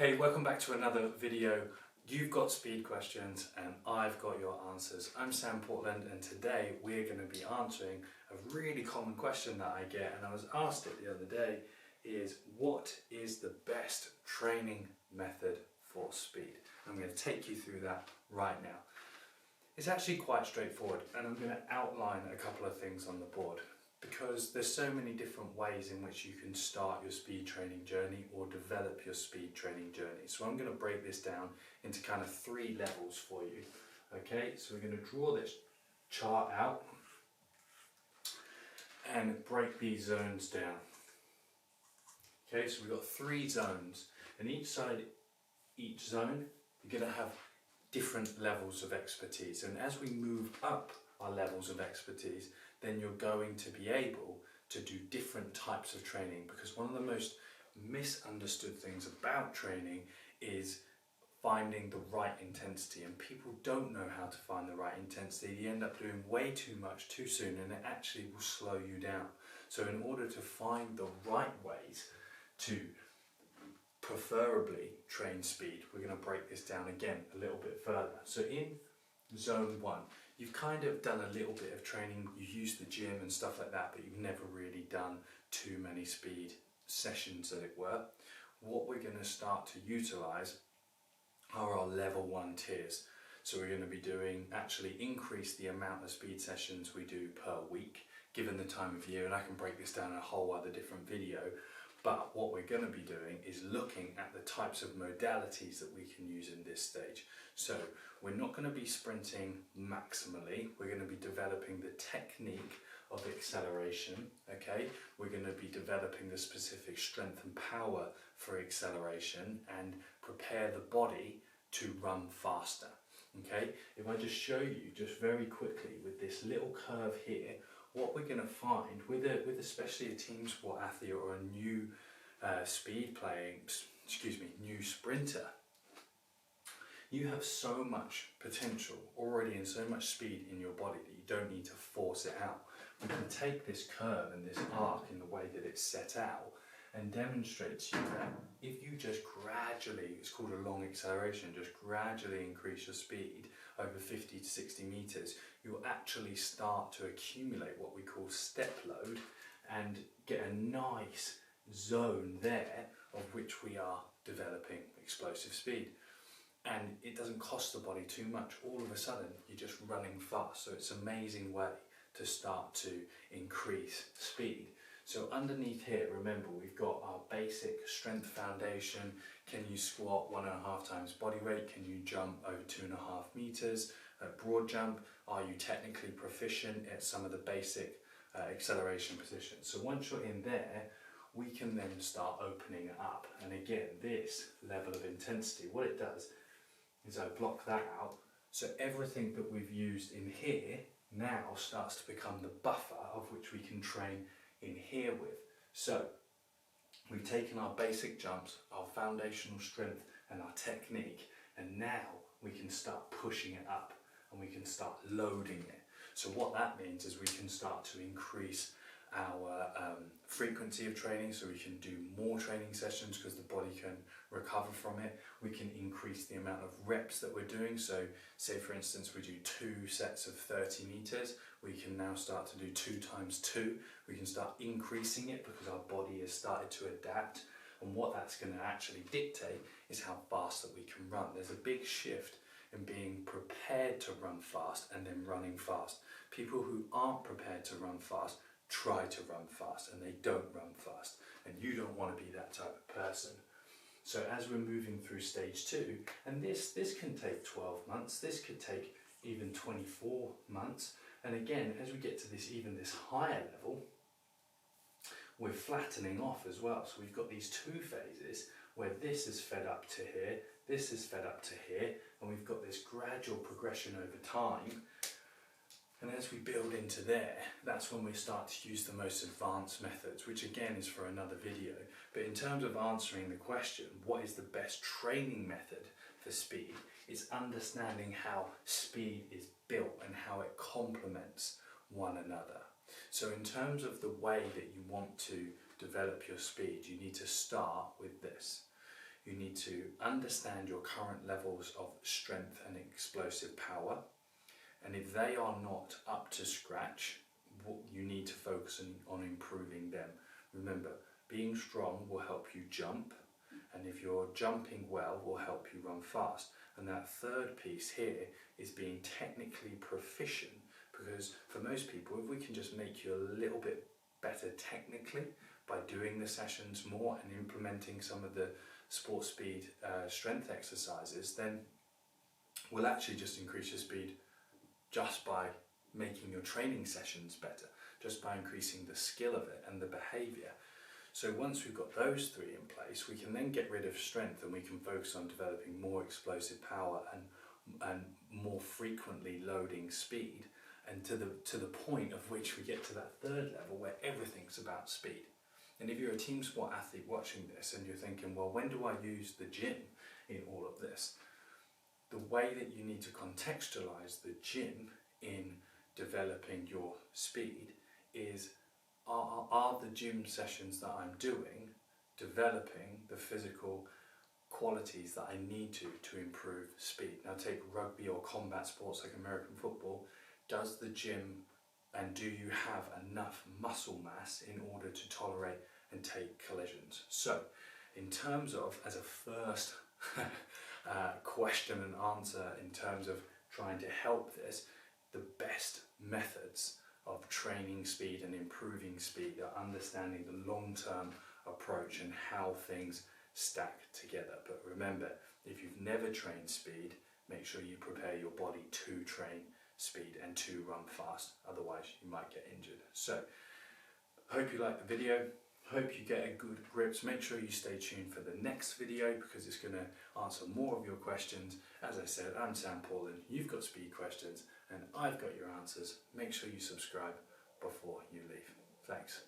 Hey, welcome back to another video. You've got speed questions and I've got your answers. I'm Sam Portland and today we're going to be answering a really common question that I get, and I was asked it the other day, is what is the best training method for speed? I'm going to take you through that right now. It's actually quite straightforward, and I'm going to outline a couple of things on the board, because there's so many different ways in which you can start your speed training journey or develop your speed training journey. So I'm going to break this down into kind of 3 levels for you. Okay, so we're going to draw this chart out and break these zones down. Okay, so we've got 3 zones, and each zone, you're going to have different levels of expertise. And as we move up our levels of expertise, then you're going to be able to do different types of training, because one of the most misunderstood things about training is finding the right intensity, and people don't know how to find the right intensity. You end up doing way too much too soon, and it actually will slow you down. So in order to find the right ways to preferably train speed, we're going to break this down again a little bit further. So in zone 1, you've kind of done a little bit of training, you use the gym and stuff like that, but you've never really done too many speed sessions, as it were. What we're going to start to utilize are our level 1 tiers. So we're going to be doing, actually increase the amount of speed sessions we do per week, given the time of year, and I can break this down in a whole other different video. But what we're going to be doing is looking at the types of modalities that we can use in this stage. So we're not going to be sprinting maximally, we're going to be developing the technique of acceleration, okay? We're going to be developing the specific strength and power for acceleration and prepare the body to run faster, okay? If I just show you just very quickly with this little curve here, what we're going to find with especially a team sport athlete or a new new sprinter, you have so much potential already and so much speed in your body that you don't need to force it out. We can take this curve and this arc in the way that it's set out and demonstrate to you that if you just gradually, it's called a long acceleration, just gradually increase your speed over 50 to 60 meters, you'll actually start to accumulate what we call step load and get a nice zone there of which we are developing explosive speed. And it doesn't cost the body too much. All of a sudden, you're just running fast. So it's an amazing way to start to increase speed. So underneath here, remember, we've got our basic strength foundation. Can you squat 1.5 times body weight? Can you jump over 2.5 meters? Broad jump, are you technically proficient at some of the basic acceleration positions? So once you're in there, we can then start opening it up. And again, this level of intensity, what it does is I block that out. So everything that we've used in here now starts to become the buffer of which we can train in here with. So we've taken our basic jumps, our foundational strength and our technique, and now we can start pushing it up and we can start loading it. So what that means is we can start to increase our frequency of training, so we can do more training sessions because the body can recover from it. We can increase the amount of reps that we're doing. So say for instance we do 2 sets of 30 meters, we can now start to do 2 times 2. We can start increasing it because our body has started to adapt, and what that's going to actually dictate is how fast that we can run. There's a big shift in being prepared to run fast and then running fast. People who aren't prepared to run fast try to run fast and they don't run fast, and you don't want to be that type of person. So as we're moving through stage 2, and this can take 12 months, this could take even 24 months, and again as we get to this higher level, we're flattening off as well. So we've got these 2 phases where this is fed up to here, this is fed up to here, and we've got this gradual progression over time. And as we build into there, that's when we start to use the most advanced methods, which again is for another video. But in terms of answering the question, what is the best training method for speed? It's understanding how speed is built and how it complements one another. So in terms of the way that you want to develop your speed, you need to start with this. You need to understand your current levels of strength and explosive power. And if they are not up to scratch, you need to focus on improving them. Remember, being strong will help you jump, and if you're jumping well, will help you run fast. And that third piece here is being technically proficient, because for most people, if we can just make you a little bit better technically by doing the sessions more and implementing some of the sport speed strength exercises, then we'll actually just increase your speed just by making your training sessions better, just by increasing the skill of it and the behaviour. So once we've got those three in place, we can then get rid of strength and we can focus on developing more explosive power and more frequently loading speed, and to the point of which we get to that third level where everything's about speed. And if you're a team sport athlete watching this and you're thinking, well, when do I use the gym in all of this? The way that you need to contextualize the gym in developing your speed is, are the gym sessions that I'm doing developing the physical qualities that I need to improve speed? Now take rugby or combat sports like American football. Does the gym, and do you have enough muscle mass in order to tolerate and take collisions? So in terms of, as a first question and answer, in terms of trying to help this, the best methods of training speed and improving speed are understanding the long-term approach and how things stack together. But remember, if you've never trained speed, make sure you prepare your body to train speed and to run fast, otherwise you might get injured. So hope you like the video, hope you get a good grips. Make sure you stay tuned for the next video, because it's going to answer more of your questions. As I said, I'm Sam Paulin, you've got speed questions and I've got your answers. Make sure you subscribe before you leave. Thanks.